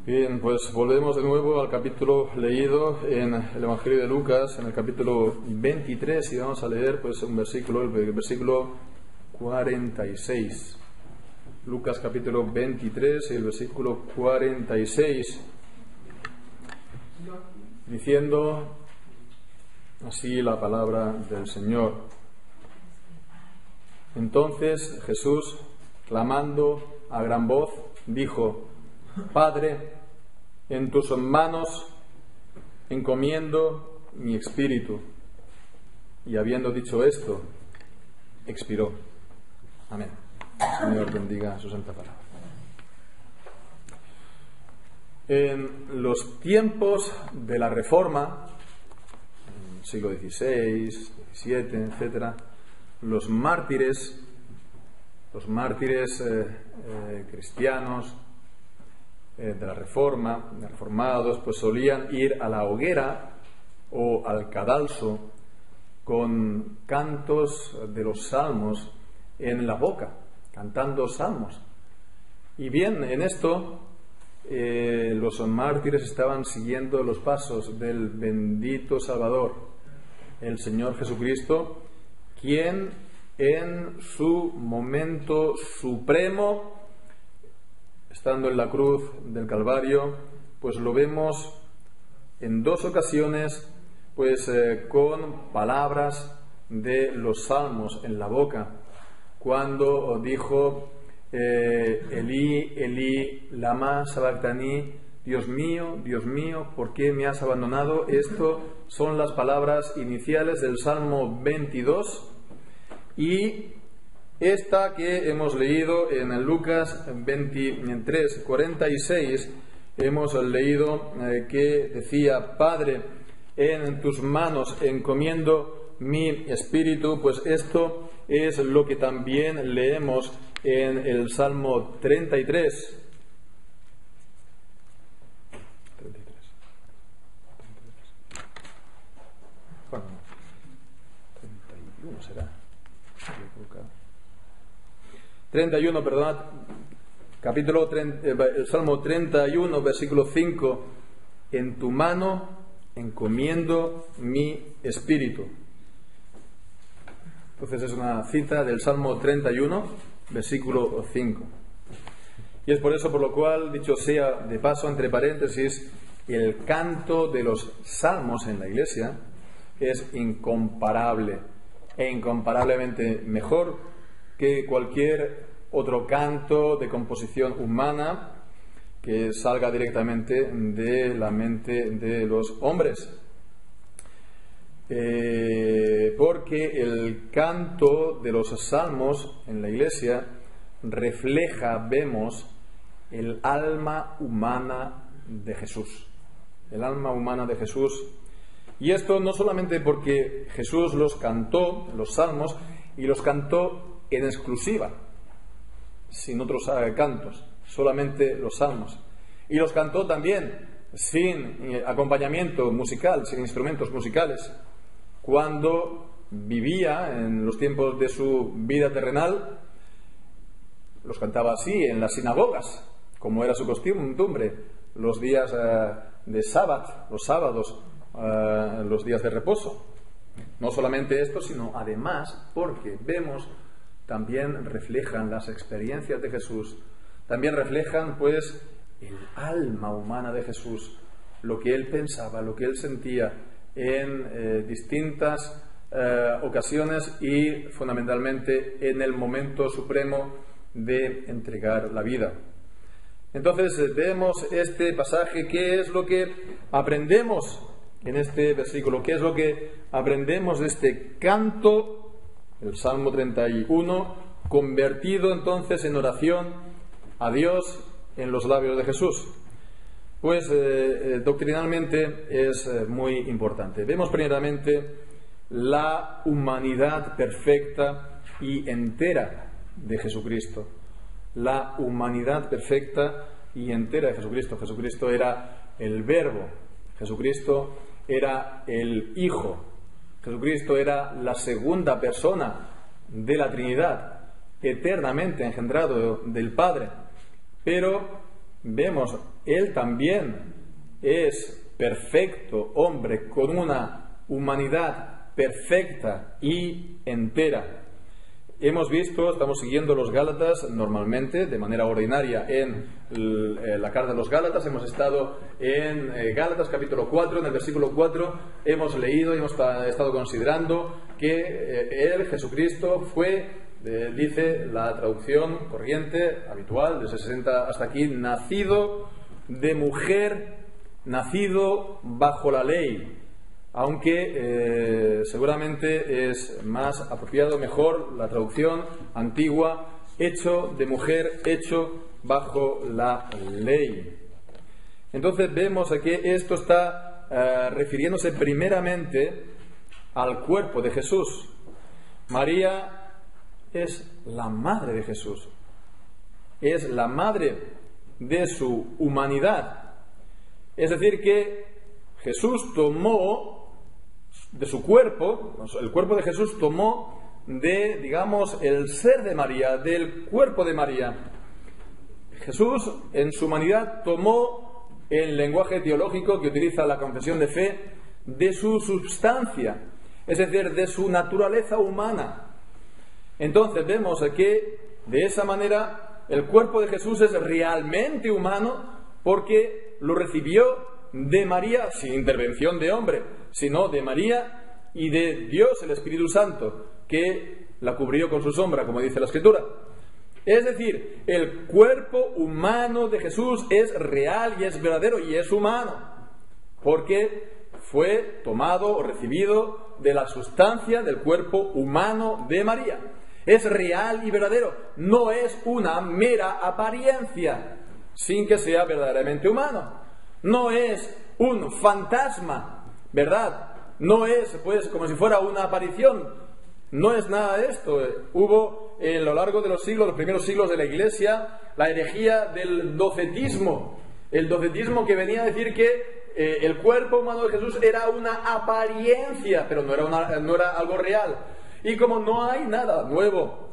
Bien, pues volvemos de nuevo al capítulo leído en el Evangelio de Lucas, en el capítulo 23, y vamos a leer pues un versículo, el versículo 46. Lucas capítulo 23 y el versículo 46, diciendo así la palabra del Señor. Entonces Jesús, clamando a gran voz, dijo: Padre, en tus manos encomiendo mi espíritu. Y habiendo dicho esto, expiró. Amén. El Señor bendiga su santa palabra. En los tiempos de la Reforma, en el siglo XVI, XVII, etc., los mártires cristianos de la Reforma, reformados, pues solían ir a la hoguera o al cadalso con cantos de los salmos en la boca, cantando salmos. Y bien, en esto los mártires estaban siguiendo los pasos del bendito Salvador, el Señor Jesucristo, quien en su momento supremo, estando en la cruz del Calvario, pues lo vemos en dos ocasiones, pues con palabras de los salmos en la boca, cuando dijo: Elí, Elí, lama sabactani, Dios mío, ¿por qué me has abandonado? Esto son las palabras iniciales del Salmo 22, y esta que hemos leído en el Lucas 23, 46, hemos leído que decía: Padre, en tus manos encomiendo mi espíritu. Pues esto es lo que también leemos en el Salmo 33. 31 será. El Salmo 31, versículo 5: En tu mano encomiendo mi espíritu. Entonces es una cita del Salmo 31, versículo 5. Y es por eso por lo cual, dicho sea de paso, entre paréntesis, el canto de los salmos en la Iglesia es incomparable e incomparablemente mejor que cualquier otro canto de composición humana que salga directamente de la mente de los hombres. Porque el canto de los salmos en la Iglesia refleja, vemos, el alma humana de Jesús. El alma humana de Jesús. Y esto no solamente porque Jesús los cantó, los salmos, y los cantó en exclusiva, sin otros cantos, solamente los salmos. Y los cantó también sin acompañamiento musical, sin instrumentos musicales. Cuando vivía en los tiempos de su vida terrenal, los cantaba así en las sinagogas, como era su costumbre, los días de sábado, los sábados, los días de reposo. No solamente esto, sino además porque vemos, también reflejan las experiencias de Jesús, también reflejan pues el alma humana de Jesús, lo que él pensaba, lo que él sentía en distintas ocasiones y fundamentalmente en el momento supremo de entregar la vida. Entonces vemos este pasaje. ¿Qué es lo que aprendemos en este versículo? ¿Qué es lo que aprendemos de este canto? El Salmo 31, convertido entonces en oración a Dios en los labios de Jesús. Pues doctrinalmente es muy importante. Vemos primeramente la humanidad perfecta y entera de Jesucristo. La humanidad perfecta y entera de Jesucristo. Jesucristo era el Verbo. Jesucristo era el Hijo. Jesucristo era la segunda persona de la Trinidad, eternamente engendrado del Padre. Pero vemos, Él también es perfecto hombre con una humanidad perfecta y entera. Hemos visto, estamos siguiendo los Gálatas normalmente, de manera ordinaria, en la carta de los Gálatas. Hemos estado en Gálatas capítulo 4, en el versículo 4, hemos leído y hemos estado considerando que Él, Jesucristo, fue, dice la traducción corriente, habitual, desde 60 hasta aquí, nacido de mujer, nacido bajo la ley. Aunque seguramente es más apropiado, mejor, la traducción antigua, hecho de mujer, hecho bajo la ley. Entonces vemos que esto está refiriéndose primeramente al cuerpo de Jesús. María es la madre de Jesús, es la madre de su humanidad. Es decir, que Jesús tomó de su cuerpo, el cuerpo de Jesús tomó de, digamos, el ser de María, del cuerpo de María. Jesús, en su humanidad, tomó el lenguaje teológico que utiliza la confesión de fe de su substancia, es decir, de su naturaleza humana. Entonces vemos que, de esa manera, el cuerpo de Jesús es realmente humano porque lo recibió de María, sin intervención de hombre, sino de María y de Dios, el Espíritu Santo, que la cubrió con su sombra, como dice la Escritura. Es decir, el cuerpo humano de Jesús es real y es verdadero y es humano, porque fue tomado o recibido de la sustancia del cuerpo humano de María. Es real y verdadero, no es una mera apariencia, sin que sea verdaderamente humano. No es un fantasma, ¿verdad? No es, pues, como si fuera una aparición. No es nada de esto. Hubo, a lo largo de los siglos, los primeros siglos de la Iglesia, la herejía del docetismo. El docetismo, que venía a decir que el cuerpo humano de Jesús era una apariencia, pero no era algo real. Y como no hay nada nuevo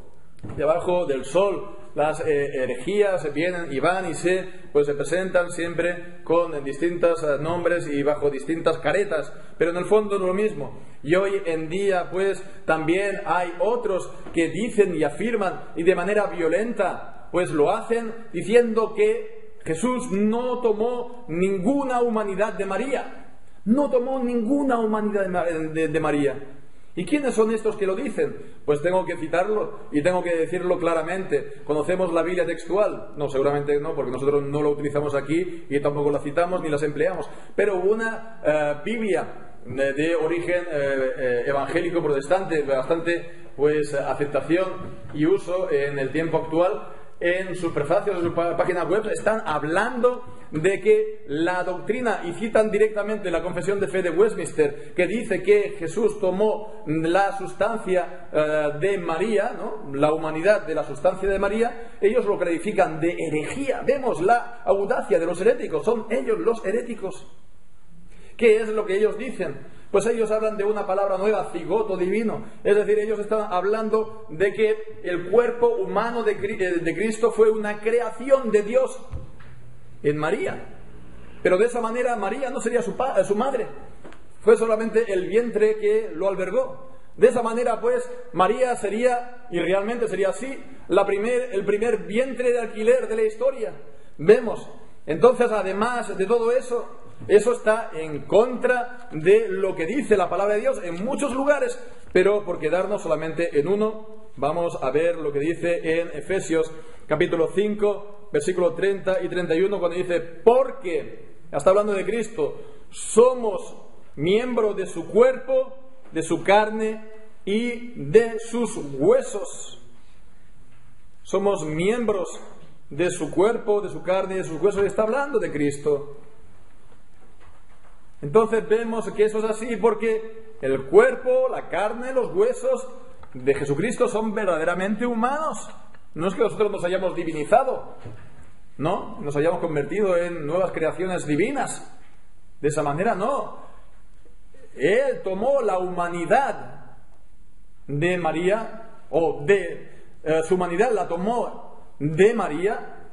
debajo del sol, las herejías vienen y van y se presentan siempre con distintos nombres y bajo distintas caretas, pero en el fondo es lo mismo. Y hoy en día pues también hay otros que dicen y afirman, y de manera violenta pues lo hacen, diciendo que Jesús no tomó ninguna humanidad de María. No tomó ninguna humanidad de María. ¿Y quiénes son estos que lo dicen? Pues tengo que citarlo y tengo que decirlo claramente. ¿Conocemos la Biblia textual? No, seguramente no, porque nosotros no la utilizamos aquí y tampoco la citamos ni las empleamos. Pero una Biblia de origen evangélico protestante, bastante aceptación y uso en el tiempo actual. En sus prefacios, en sus páginas web, están hablando de que la doctrina, y citan directamente la Confesión de Fe de Westminster, que dice que Jesús tomó la sustancia de María, ¿no?, la humanidad de la sustancia de María. Ellos lo califican de herejía. Vemos la audacia de los heréticos, son ellos los heréticos. ¿Qué es lo que ellos dicen? Pues ellos hablan de una palabra nueva, cigoto divino. Es decir, ellos están hablando de que el cuerpo humano de Cristo fue una creación de Dios en María. Pero de esa manera María no sería su madre. Fue solamente el vientre que lo albergó. De esa manera, pues, María sería, y realmente sería así, el primer vientre de alquiler de la historia. Vemos. Entonces, además de todo eso, eso está en contra de lo que dice la palabra de Dios en muchos lugares, pero por quedarnos solamente en uno, vamos a ver lo que dice en Efesios capítulo 5, versículo 30 y 31, cuando dice: porque, está hablando de Cristo, somos miembros de su cuerpo, de su carne y de sus huesos. Somos miembros de su cuerpo, de su carne y de sus huesos. Está hablando de Cristo. Entonces vemos que eso es así porque el cuerpo, la carne, los huesos de Jesucristo son verdaderamente humanos. No es que nosotros nos hayamos divinizado, no, nos hayamos convertido en nuevas creaciones divinas. De esa manera no. Él tomó la humanidad de María, o de su humanidad la tomó de María,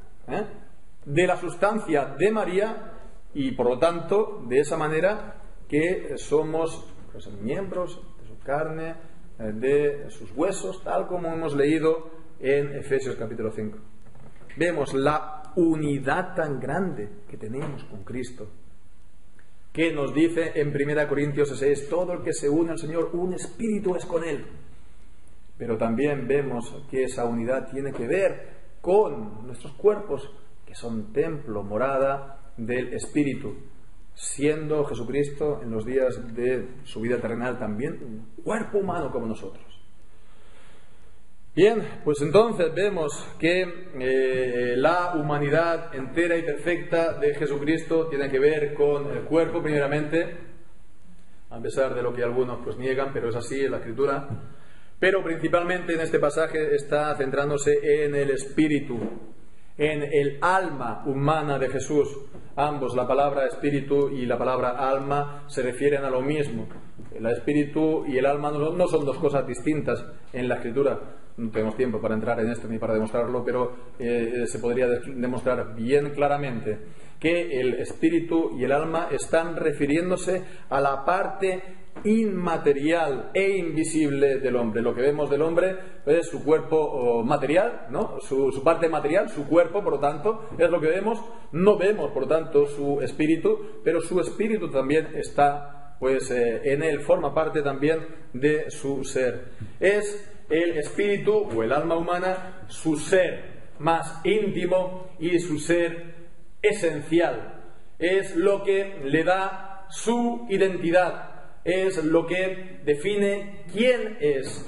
de la sustancia de María y por lo tanto de esa manera que somos pues, miembros de su carne, de sus huesos, tal como hemos leído en Efesios capítulo 5. Vemos la unidad tan grande que tenemos con Cristo, que nos dice en 1 Corintios 6, todo el que se une al Señor, un espíritu es con Él. Pero también vemos que esa unidad tiene que ver con nuestros cuerpos, que son templo, morada del Espíritu, siendo Jesucristo en los días de su vida terrenal también un cuerpo humano como nosotros. Bien, pues entonces vemos que la humanidad entera y perfecta de Jesucristo tiene que ver con el cuerpo primeramente, a pesar de lo que algunos pues niegan, pero es así en la Escritura. Pero principalmente en este pasaje está centrándose en el espíritu, en el alma humana de Jesús. Ambos, la palabra espíritu y la palabra alma, se refieren a lo mismo. El espíritu y el alma no son dos cosas distintas en la Escritura. No tenemos tiempo para entrar en esto ni para demostrarlo, pero se podría demostrar bien claramente que el espíritu y el alma están refiriéndose a la parte inmaterial e invisible del hombre. Lo que vemos del hombre es su cuerpo material, ¿no? Su parte material, su cuerpo, por lo tanto, es lo que vemos. No vemos, por lo tanto, su espíritu, pero su espíritu también está, pues, en él, forma parte también de su ser. Es el espíritu o el alma humana su ser más íntimo y su ser esencial. Es lo que le da su identidad. Es lo que define quién es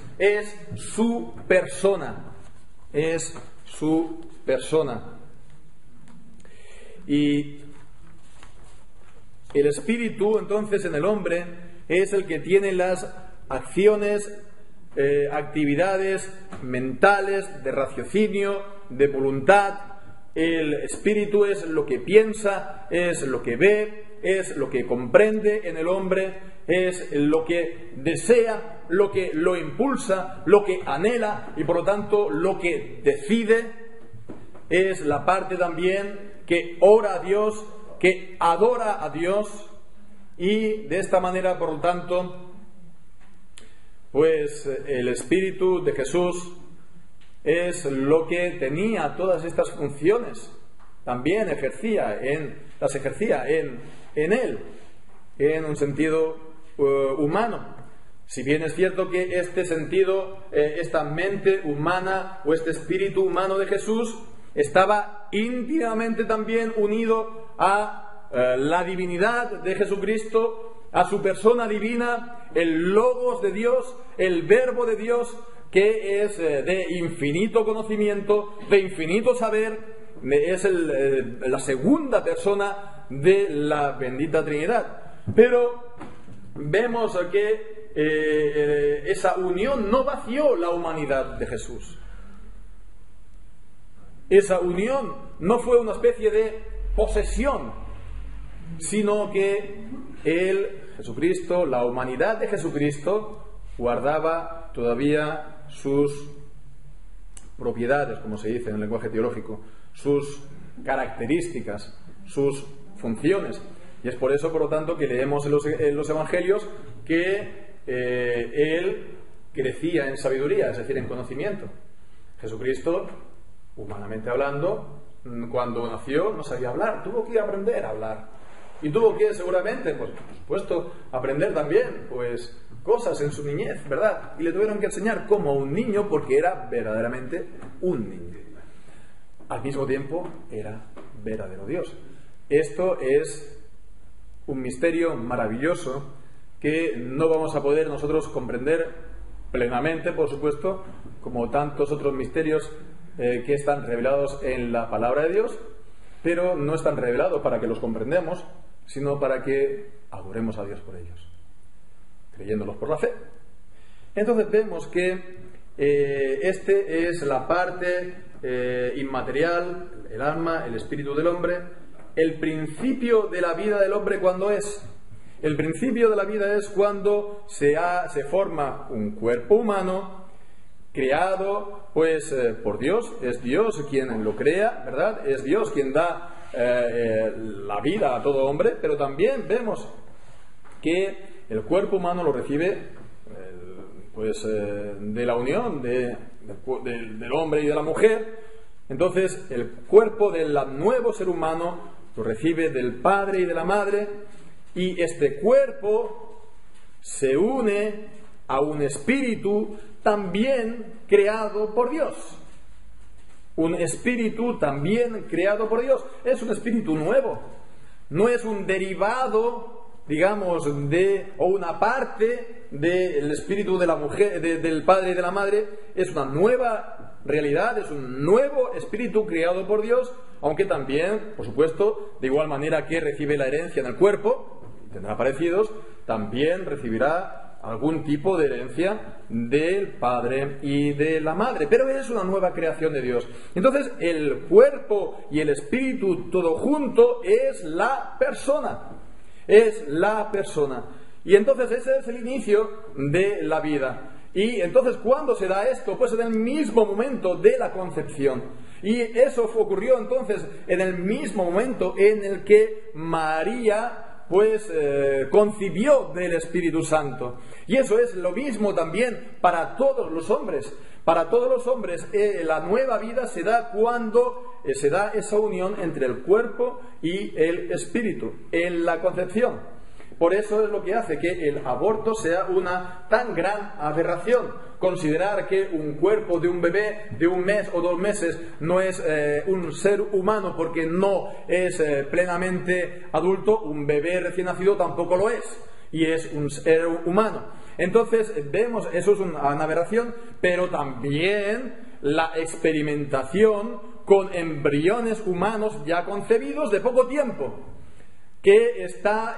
su persona, es su persona. Y el espíritu, entonces, en el hombre es el que tiene las acciones, actividades mentales, de raciocinio, de voluntad. El espíritu es lo que piensa, es lo que ve, es lo que comprende en el hombre, es lo que desea, lo que lo impulsa, lo que anhela y por lo tanto lo que decide. Es la parte también que ora a Dios, que adora a Dios, y de esta manera, por lo tanto, pues el Espíritu de Jesús es lo que tenía todas estas funciones. También las ejercía en él, en un sentido humano. Si bien es cierto que este sentido, esta mente humana o este espíritu humano de Jesús estaba íntimamente también unido a la divinidad de Jesucristo, a su persona divina, el Logos de Dios, el Verbo de Dios, que es de infinito conocimiento, de infinito saber, es la segunda persona de la bendita Trinidad. Pero vemos que esa unión no vació la humanidad de Jesús. Esa unión no fue una especie de posesión, sino que Jesucristo, la humanidad de Jesucristo, guardaba todavía sus propiedades, como se dice en el lenguaje teológico, sus características, sus funciones. Y es por eso, por lo tanto, que leemos en los Evangelios que Él crecía en sabiduría, es decir, en conocimiento. Jesucristo, humanamente hablando, cuando nació no sabía hablar, tuvo que aprender a hablar. Y tuvo que, seguramente, pues por supuesto, aprender también, pues, cosas en su niñez, ¿verdad? Y le tuvieron que enseñar como a un niño, porque era verdaderamente un niño. Al mismo tiempo, era verdadero Dios. Esto es un misterio maravilloso que no vamos a poder nosotros comprender plenamente, por supuesto, como tantos otros misterios que están revelados en la palabra de Dios, pero no están revelados para que los comprendamos, sino para que adoremos a Dios por ellos, creyéndolos por la fe. Entonces vemos que este es la parte inmaterial, el alma, el espíritu del hombre, el principio de la vida del hombre. ¿Cuándo es? El principio de la vida es cuando se forma un cuerpo humano creado pues por Dios, es Dios quien lo crea, ¿verdad? Es Dios quien da la vida a todo hombre, pero también vemos que el cuerpo humano lo recibe de la unión del hombre y de la mujer. Entonces el cuerpo del nuevo ser humano lo recibe del padre y de la madre, y este cuerpo se une a un espíritu también creado por Dios. Un espíritu también creado por Dios. Es un espíritu nuevo. No es un derivado, digamos, o una parte del espíritu de la mujer, del padre y de la madre. Es una nueva realidad, es un nuevo espíritu creado por Dios, aunque también, por supuesto, de igual manera que recibe la herencia en el cuerpo, tendrá parecidos, también recibirá algún tipo de herencia del padre y de la madre, pero es una nueva creación de Dios. Entonces el cuerpo y el espíritu todo junto es la persona, y entonces ese es el inicio de la vida. Y entonces, ¿cuándo se da esto? Pues en el mismo momento de la concepción. Y eso ocurrió entonces en el mismo momento en el que María concibió del Espíritu Santo. Y eso es lo mismo también para todos los hombres. Para todos los hombres la nueva vida se da cuando se da esa unión entre el cuerpo y el espíritu, en la concepción. Por eso es lo que hace que el aborto sea una tan gran aberración. Considerar que un cuerpo de un bebé de 1 mes o 2 meses no es un ser humano porque no es plenamente adulto, un bebé recién nacido tampoco lo es, y es un ser humano. Entonces vemos, eso es una aberración, pero también la experimentación con embriones humanos ya concebidos de poco tiempo, que está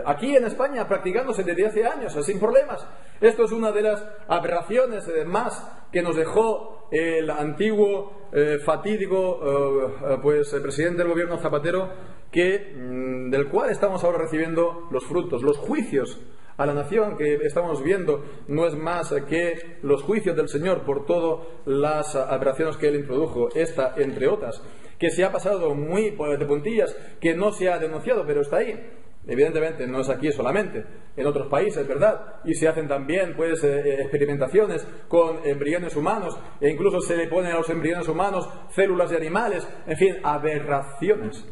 aquí en España practicándose desde hace años sin problemas. Esto es una de las aberraciones más que nos dejó el antiguo fatídico presidente del gobierno Zapatero, del cual estamos ahora recibiendo los frutos, los juicios a la nación que estamos viendo. No es más que los juicios del Señor por todas las aberraciones que Él introdujo, esta entre otras, que se ha pasado muy de puntillas, que no se ha denunciado, pero está ahí. Evidentemente no es aquí solamente, en otros países, ¿verdad? Y se hacen también experimentaciones con embriones humanos, e incluso se le ponen a los embriones humanos células de animales, en fin, aberraciones,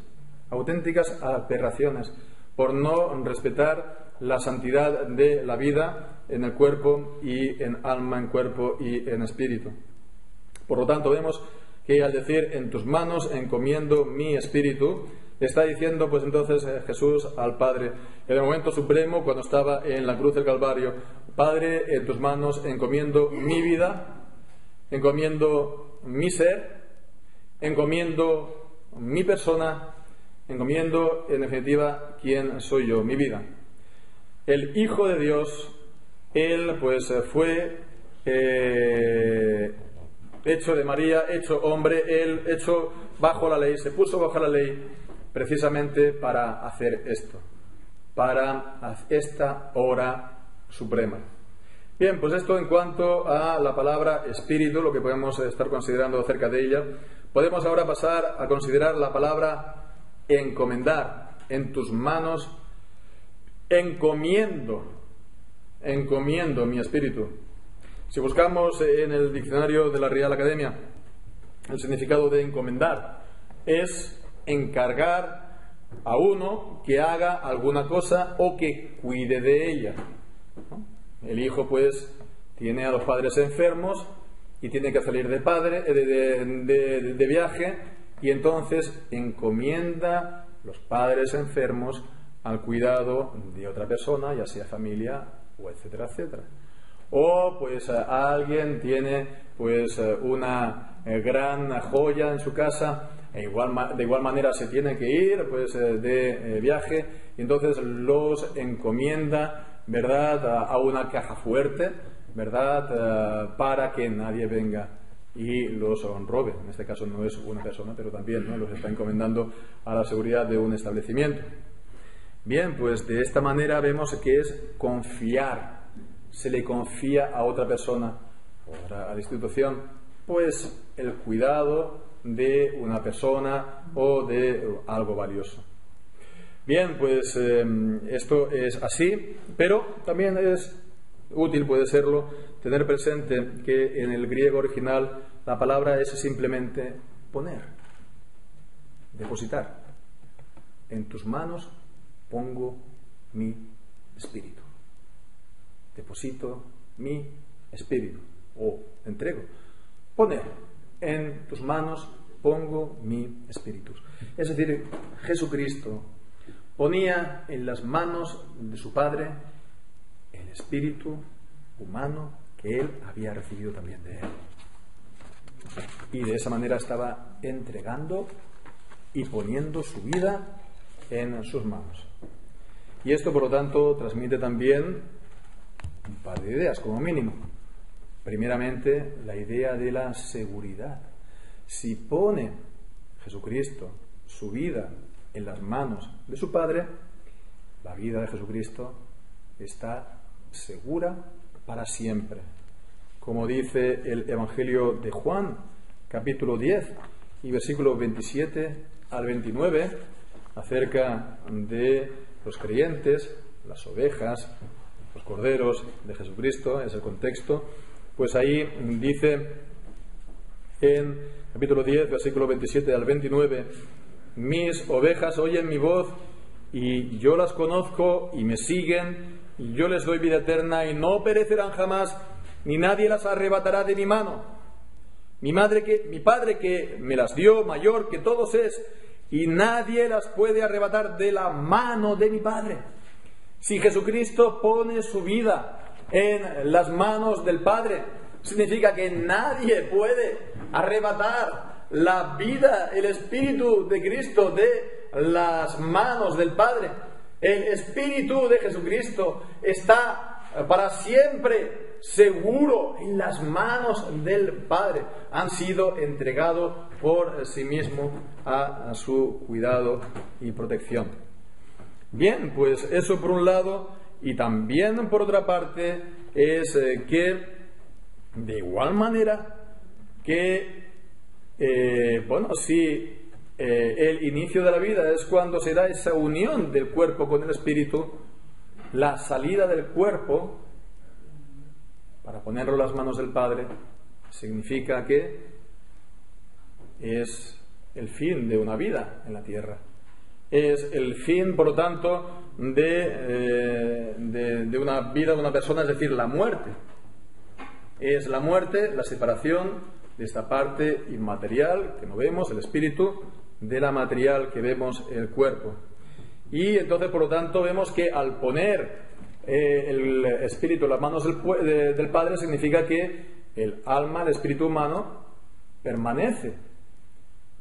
auténticas aberraciones, por no respetar la santidad de la vida en el cuerpo y en alma, en cuerpo y en espíritu. Por lo tanto, vemos que al decir en tus manos encomiendo mi espíritu, está diciendo pues entonces Jesús al Padre, en el momento supremo cuando estaba en la cruz del Calvario: Padre, en tus manos encomiendo mi vida, encomiendo mi ser, encomiendo mi persona, encomiendo en definitiva quién soy yo, mi vida. El Hijo de Dios, Él fue hecho de María, hecho hombre, Él hecho bajo la ley, se puso bajo la ley precisamente para hacer esto, para esta hora suprema. Bien, pues esto en cuanto a la palabra espíritu, lo que podemos estar considerando acerca de ella. Podemos ahora pasar a considerar la palabra encomendar. En tus manos encomiendo mi espíritu. Si buscamos en el diccionario de la Real Academia, el significado de encomendar es encargar a uno que haga alguna cosa o que cuide de ella, ¿no? El hijo tiene a los padres enfermos y tiene que salir de viaje, y entonces encomienda los padres enfermos al cuidado de otra persona, ya sea familia o etcétera, etcétera. O alguien tiene una gran joya en su casa, de igual manera se tiene que ir de viaje, y entonces los encomienda, ¿verdad?, a una caja fuerte, ¿verdad?, para que nadie venga y los robe. En este caso no es una persona, pero también, ¿no?, los está encomendando a la seguridad de un establecimiento. Bien, de esta manera vemos que es confiar se le confía a otra persona, a la institución, pues el cuidado de una persona o de algo valioso. Bien, pues esto es así, pero también es útil, puede serlo, tener presente que en el griego original la palabra es simplemente poner, depositar. En tus manos pongo mi espíritu. Deposito mi espíritu o entrego. Poner. En tus manos pongo mi espíritu. Es decir, Jesucristo ponía en las manos de su Padre el espíritu humano que Él había recibido también de Él. Y de esa manera estaba entregando y poniendo su vida en sus manos. Y esto, por lo tanto, transmite también un par de ideas, como mínimo. Primeramente, la idea de la seguridad. Si pone Jesucristo su vida en las manos de su Padre, la vida de Jesucristo está segura para siempre. Como dice el Evangelio de Juan, capítulo 10 y versículos 27 al 29, acerca de los creyentes, las ovejas, los corderos de Jesucristo, es el contexto. Pues ahí dice en capítulo 10, versículo 27 al 29, mis ovejas oyen mi voz y yo las conozco y me siguen y yo les doy vida eterna y no perecerán jamás, ni nadie las arrebatará de mi mano. Mi Padre que me las dio, mayor que todos es, y nadie las puede arrebatar de la mano de mi Padre. Si Jesucristo pone su vida en las manos del Padre, significa que nadie puede arrebatar la vida, el Espíritu de Cristo de las manos del Padre. El Espíritu de Jesucristo está para siempre seguro en las manos del Padre. Han sido entregados por sí mismo a su cuidado y protección. Bien, pues eso por un lado, y también por otra parte es que de igual manera que si el inicio de la vida es cuando se da esa unión del cuerpo con el espíritu, la salida del cuerpo para ponerlo en las manos del Padre significa que es el fin de una vida en la tierra. Es el fin, por lo tanto, de una vida de una persona, es decir, la muerte. Es la muerte, la separación de esta parte inmaterial que no vemos, el espíritu, de la material que vemos, el cuerpo. Y entonces, por lo tanto, vemos que al poner el espíritu en las manos del Padre significa que el alma, el espíritu humano, permanece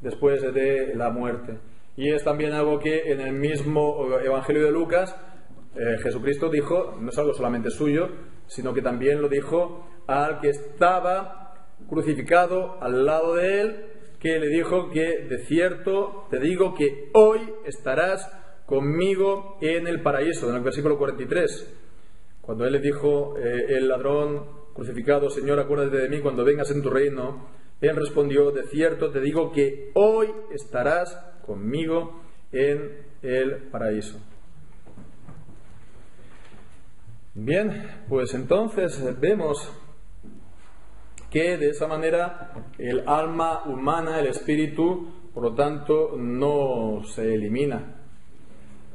después de la muerte. Y es también algo que en el mismo Evangelio de Lucas Jesucristo dijo, no es algo solamente suyo, sino que también lo dijo al que estaba crucificado al lado de él, que le dijo que de cierto te digo que hoy estarás conmigo en el paraíso, en el versículo 43. Cuando él le dijo, el ladrón crucificado, Señor, acuérdate de mí cuando vengas en tu reino, él respondió, de cierto te digo que hoy estarás conmigo en el paraíso. Bien, pues entonces vemos que de esa manera el alma humana, el espíritu, por lo tanto, no se elimina,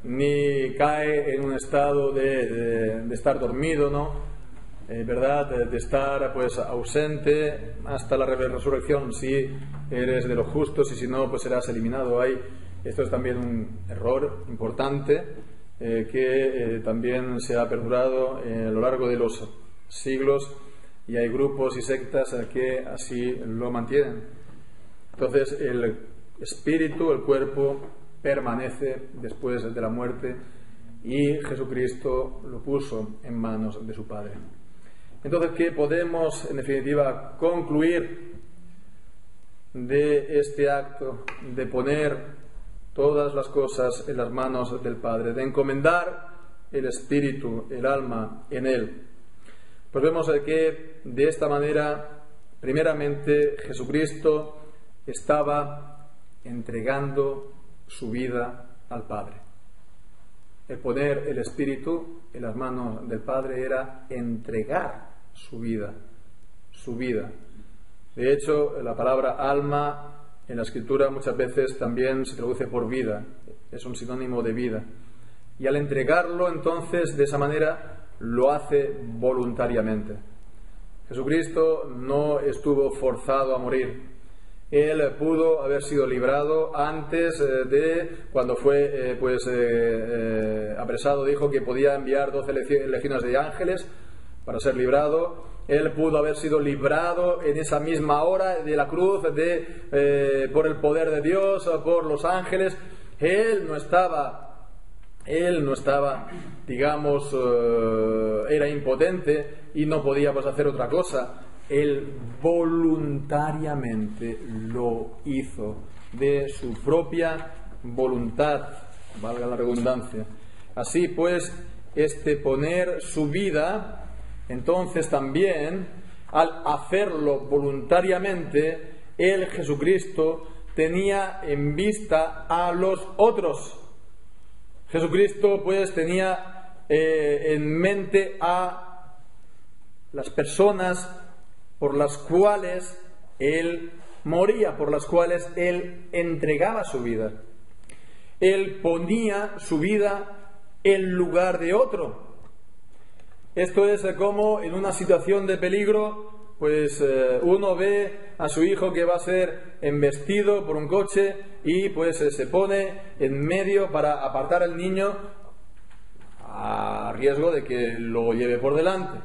ni cae en un estado de estar dormido, ¿no? ¿Verdad? De estar pues ausente hasta la resurrección, si eres de los justos, y si no, pues serás eliminado. Esto es también un error importante que también se ha perdurado a lo largo de los siglos, y hay grupos y sectas que así lo mantienen. Entonces el espíritu, el cuerpo, permanece después de la muerte, y Jesucristo lo puso en manos de su Padre. Entonces, ¿qué podemos en definitiva concluir de este acto de poner todas las cosas en las manos del Padre, de encomendar el espíritu, el alma en Él? Pues vemos que de esta manera, primeramente, Jesucristo estaba entregando su vida al Padre. El poner el Espíritu en las manos del Padre era entregar su vida, su vida. De hecho, la palabra alma en la Escritura muchas veces también se traduce por vida, es un sinónimo de vida. Y al entregarlo, entonces, de esa manera, lo hace voluntariamente. Jesucristo no estuvo forzado a morir. Él pudo haber sido librado antes de cuando fue apresado. Dijo que podía enviar 12 legiones de ángeles para ser librado. Él pudo haber sido librado en esa misma hora de la cruz por el poder de Dios, por los ángeles. Él no estaba, digamos, era impotente y no podía hacer otra cosa. Él voluntariamente lo hizo de su propia voluntad, valga la redundancia. Así pues, poner su vida, entonces también, al hacerlo voluntariamente, él, Jesucristo, tenía en vista a los otros. Jesucristo, pues, tenía en mente a las personas por las cuales Él moría, por las cuales Él entregaba su vida. Él ponía su vida en lugar de otro. Esto es como en una situación de peligro, pues uno ve a su hijo que va a ser embestido por un coche y pues se pone en medio para apartar al niño a riesgo de que lo lleve por delante.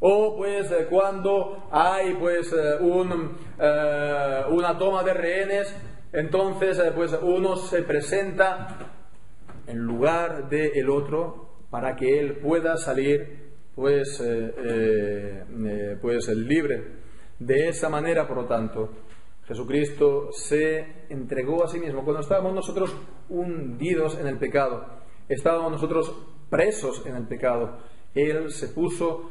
O pues cuando hay pues una toma de rehenes, entonces pues uno se presenta en lugar del otro para que él pueda salir pues libre. De esa manera, por lo tanto, Jesucristo se entregó a sí mismo. Cuando estábamos nosotros hundidos en el pecado, estábamos nosotros presos en el pecado, Él se puso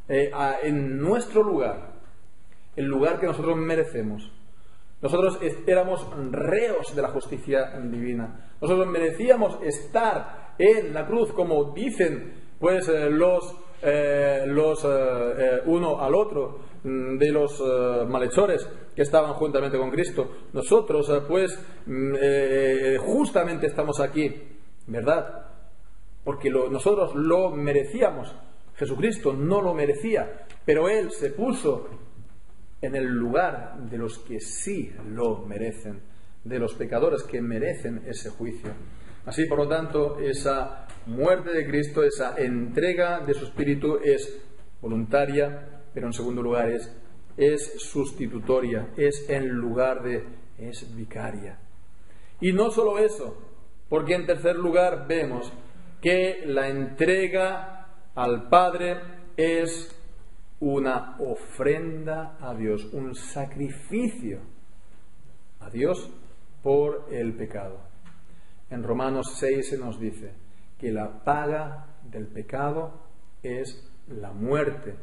en nuestro lugar, el lugar que nosotros merecemos. Nosotros éramos reos de la justicia divina. Nosotros merecíamos estar en la cruz, como dicen pues uno al otro de los malhechores que estaban juntamente con Cristo. Nosotros justamente estamos aquí, ¿verdad? Porque nosotros lo merecíamos. Jesucristo no lo merecía, pero Él se puso en el lugar de los que sí lo merecen, de los pecadores que merecen ese juicio. Así, por lo tanto, esa muerte de Cristo, esa entrega de su Espíritu es voluntaria, pero en segundo lugar es sustitutoria, es vicaria. Y no solo eso, porque en tercer lugar vemos que la entrega al Padre es una ofrenda a Dios, un sacrificio a Dios por el pecado. En Romanos 6 se nos dice que la paga del pecado es la muerte.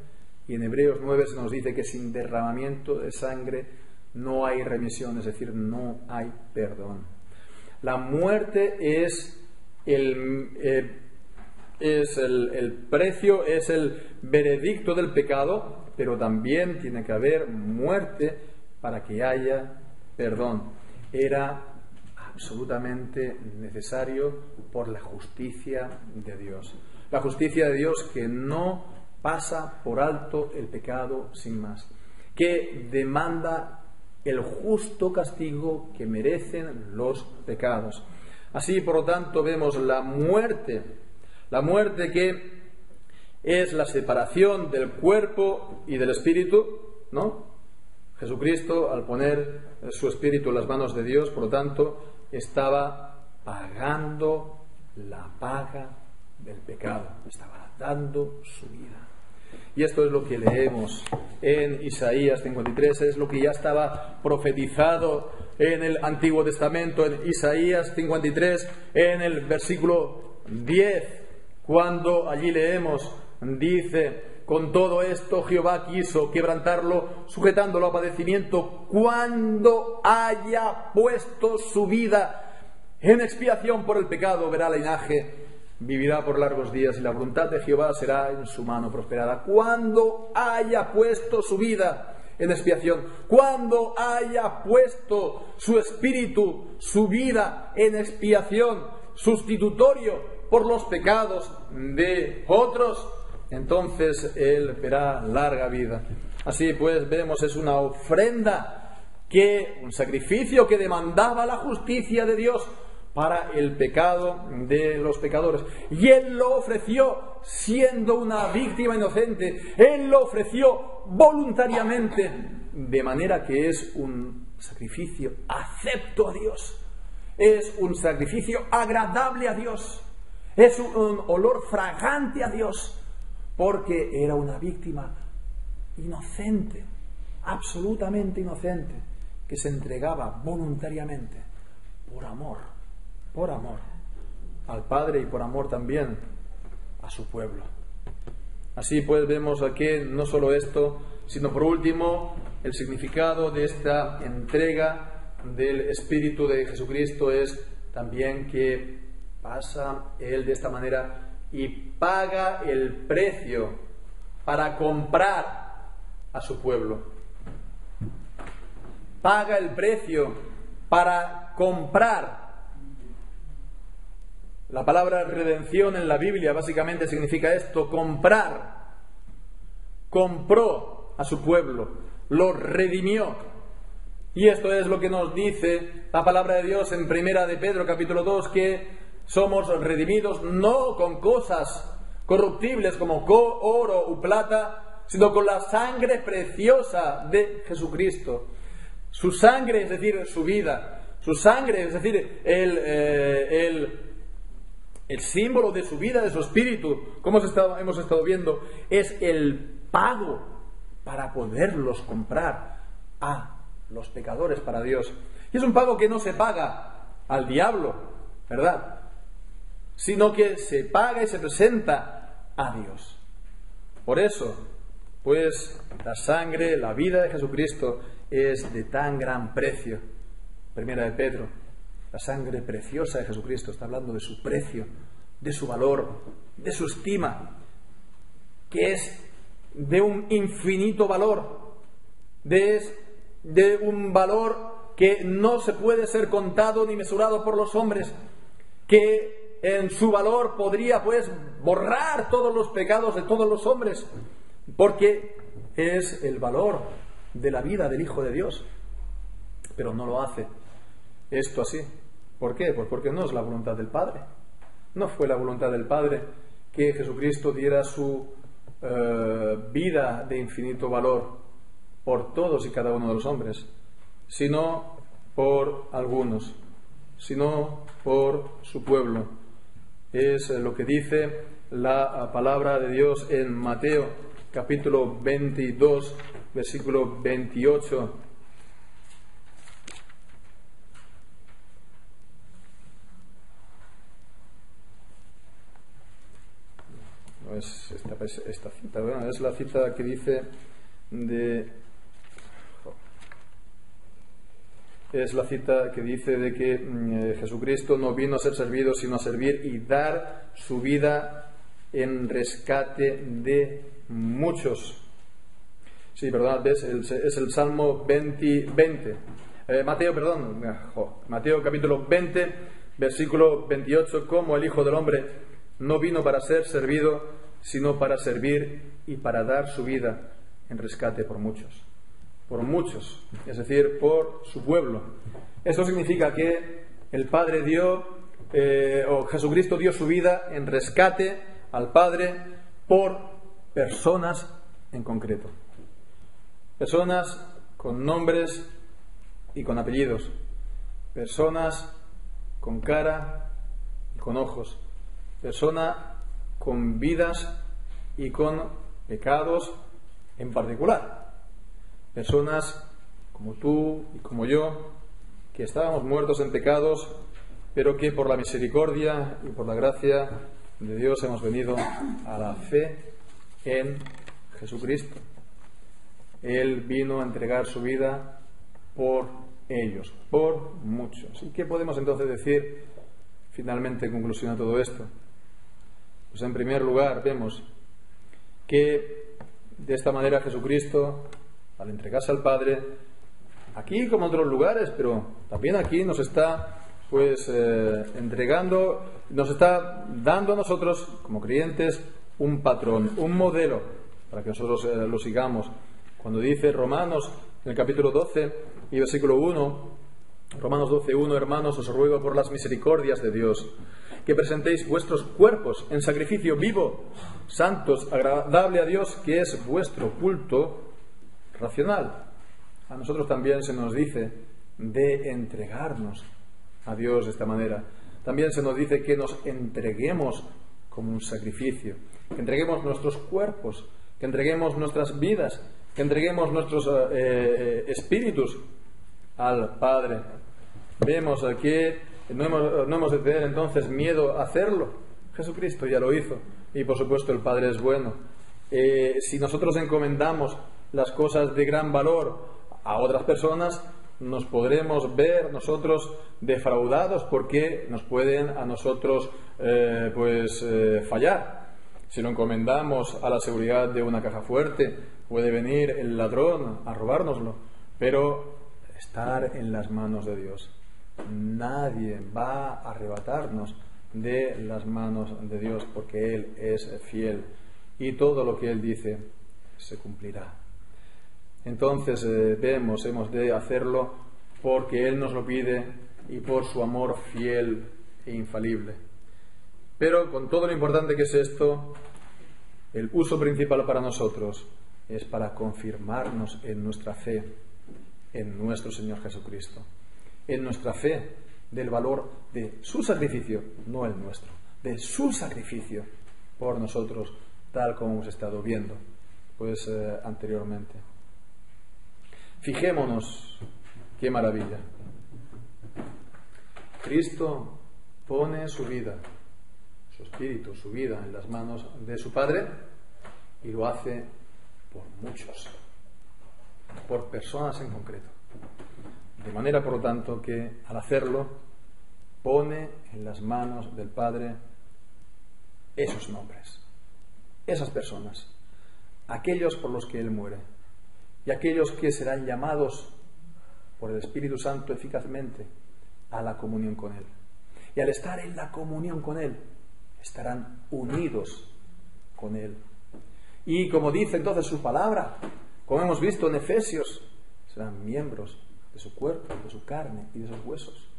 Y en Hebreos 9 se nos dice que sin derramamiento de sangre no hay remisión, es decir, no hay perdón. La muerte es el precio, es el veredicto del pecado, pero también tiene que haber muerte para que haya perdón. Era absolutamente necesario por la justicia de Dios. La justicia de Dios que no pasa por alto el pecado sin más, que demanda el justo castigo que merecen los pecados. Así, por lo tanto, vemos la muerte que es la separación del cuerpo y del espíritu, ¿no? Jesucristo, al poner su espíritu en las manos de Dios, por lo tanto, estaba pagando la paga del pecado, estaba dando su vida. Y esto es lo que leemos en Isaías 53, es lo que ya estaba profetizado en el Antiguo Testamento, en Isaías 53, en el versículo 10, cuando allí leemos, dice con todo esto Jehová quiso quebrantarlo, sujetándolo a padecimiento, cuando haya puesto su vida en expiación por el pecado, verá linaje, vivirá por largos días, y la voluntad de Jehová será en su mano prosperada. Cuando haya puesto su vida en expiación, cuando haya puesto su espíritu, su vida en expiación, sustitutorio por los pecados de otros, entonces él verá larga vida. Así pues vemos, es una ofrenda, un sacrificio que demandaba la justicia de Dios para el pecado de los pecadores, y él lo ofreció siendo una víctima inocente. Él lo ofreció voluntariamente, de manera que es un sacrificio acepto a Dios, es un sacrificio agradable a Dios, es un olor fragante a Dios, porque era una víctima inocente, absolutamente inocente, que se entregaba voluntariamente por amor al Padre y por amor también a su pueblo. Así pues vemos aquí no solo esto, sino por último el significado de esta entrega del Espíritu de Jesucristo es también que pasa Él de esta manera y paga el precio para comprar a su pueblo. Paga el precio para comprar. La palabra redención en la Biblia básicamente significa esto: comprar. Compró a su pueblo, lo redimió. Y esto es lo que nos dice la palabra de Dios en Primera de Pedro capítulo 2, que somos redimidos no con cosas corruptibles como oro u plata, sino con la sangre preciosa de Jesucristo. Su sangre, es decir, su vida. Su sangre, es decir, el símbolo de su vida, de su espíritu, como hemos estado viendo, es el pago para poderlos comprar a los pecadores para Dios. Y es un pago que no se paga al diablo, ¿verdad?, sino que se paga y se presenta a Dios. Por eso, pues, la sangre, la vida de Jesucristo es de tan gran precio. Primera de Pedro, la sangre preciosa de Jesucristo, está hablando de su precio, de su valor, de su estima, que es de un infinito valor, de un valor que no se puede ser contado ni mesurado por los hombres, que en su valor podría pues borrar todos los pecados de todos los hombres, porque es el valor de la vida del Hijo de Dios. Pero no lo hace esto así. ¿Por qué? Pues porque no es la voluntad del Padre. No fue la voluntad del Padre que Jesucristo diera su vida de infinito valor por todos y cada uno de los hombres, sino por algunos, sino por su pueblo. Es lo que dice la palabra de Dios en Mateo capítulo 22, versículo 28. No es esta cita, bueno, es la cita que dice de que Jesucristo no vino a ser servido, sino a servir y dar su vida en rescate de muchos. Sí, perdón, ¿ves? Es el Salmo 20. Mateo capítulo 20, versículo 28, como el Hijo del Hombre no vino para ser servido, sino para servir y para dar su vida en rescate por muchos, es decir, por su pueblo. Esto significa que el Padre Jesucristo dio su vida en rescate al Padre por personas en concreto, personas con nombres y con apellidos, personas con cara y con ojos, personas con vidas y con pecados en particular, personas como tú y como yo, que estábamos muertos en pecados, pero que por la misericordia y por la gracia de Dios hemos venido a la fe en Jesucristo. Él vino a entregar su vida por ellos, por muchos. ¿Y qué podemos entonces decir finalmente en conclusión a todo esto? Pues en primer lugar vemos que de esta manera Jesucristo, al entregarse al Padre, aquí como en otros lugares, pero también aquí nos está entregando, nos está dando a nosotros como creyentes un patrón, un modelo para que nosotros lo sigamos. Cuando dice Romanos en el capítulo 12 y versículo 1, Romanos 12:1, hermanos, os ruego por las misericordias de Dios que presentéis vuestros cuerpos en sacrificio vivo, santos, agradable a Dios, que es vuestro culto racional. A nosotros también se nos dice de entregarnos a Dios de esta manera. También se nos dice que nos entreguemos como un sacrificio, que entreguemos nuestros cuerpos, que entreguemos nuestras vidas, que entreguemos nuestros espíritus al Padre. Vemos que no hemos de tener entonces miedo a hacerlo. Jesucristo ya lo hizo y por supuesto el Padre es bueno. Si nosotros encomendamos las cosas de gran valor a otras personas, nos podremos ver nosotros defraudados porque nos pueden a nosotros fallar. Si lo encomendamos a la seguridad de una caja fuerte, puede venir el ladrón a robárnoslo, pero estar en las manos de Dios. Nadie va a arrebatarnos de las manos de Dios porque Él es fiel y todo lo que Él dice se cumplirá. Entonces hemos de hacerlo porque Él nos lo pide y por su amor fiel e infalible. Pero con todo lo importante que es esto, el uso principal para nosotros es para confirmarnos en nuestra fe en nuestro Señor Jesucristo, en nuestra fe del valor de su sacrificio, no el nuestro, de su sacrificio por nosotros, tal como hemos estado viendo anteriormente. Fijémonos, qué maravilla. Cristo pone su vida, su espíritu, su vida en las manos de su Padre y lo hace por muchos, por personas en concreto. De manera, por lo tanto, que al hacerlo pone en las manos del Padre esos nombres, esas personas, aquellos por los que Él muere y aquellos que serán llamados por el Espíritu Santo eficazmente a la comunión con Él. Y al estar en la comunión con Él, estarán unidos con Él. Y como dice entonces su palabra, como hemos visto en Efesios, serán miembros de su cuerpo, de su carne y de sus huesos.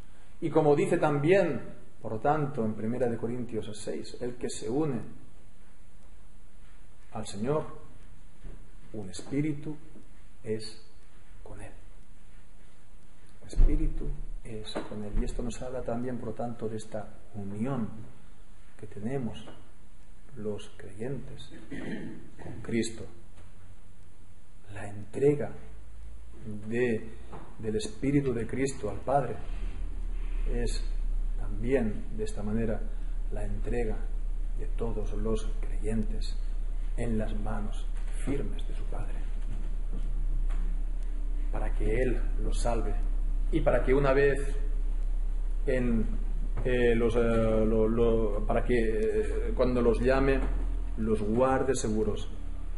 Y como dice también, por lo tanto, en 1 Corintios 6, el que se une al Señor, un espíritu es con Él. Un espíritu es con Él. Y esto nos habla también, por lo tanto, de esta unión que tenemos los creyentes con Cristo. La entrega del Espíritu de Cristo al Padre es también de esta manera la entrega de todos los creyentes en las manos firmes de su Padre, para que Él los salve y para que una vez para que cuando los llame los guarde seguros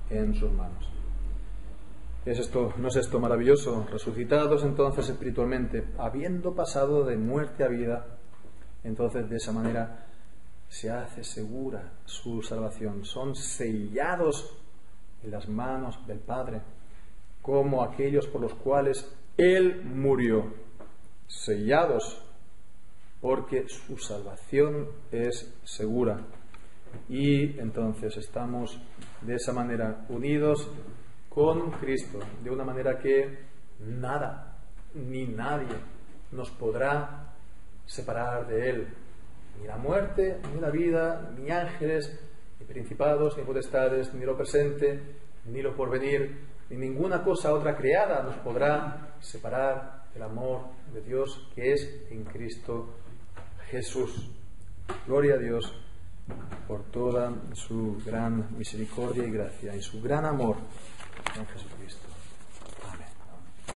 en sus manos. ¿No es esto maravilloso? Resucitados entonces espiritualmente, habiendo pasado de muerte a vida, entonces de esa manera se hace segura su salvación. Son sellados en las manos del Padre, como aquellos por los cuales Él murió, sellados, porque su salvación es segura. Y entonces estamos de esa manera unidos con Cristo, de una manera que nada ni nadie nos podrá separar de Él, ni la muerte, ni la vida, ni ángeles, ni principados, ni potestades, ni lo presente, ni lo porvenir, ni ninguna cosa otra creada nos podrá separar del amor de Dios que es en Cristo Jesús. Gloria a Dios por toda su gran misericordia y gracia y su gran amor en Jesucristo.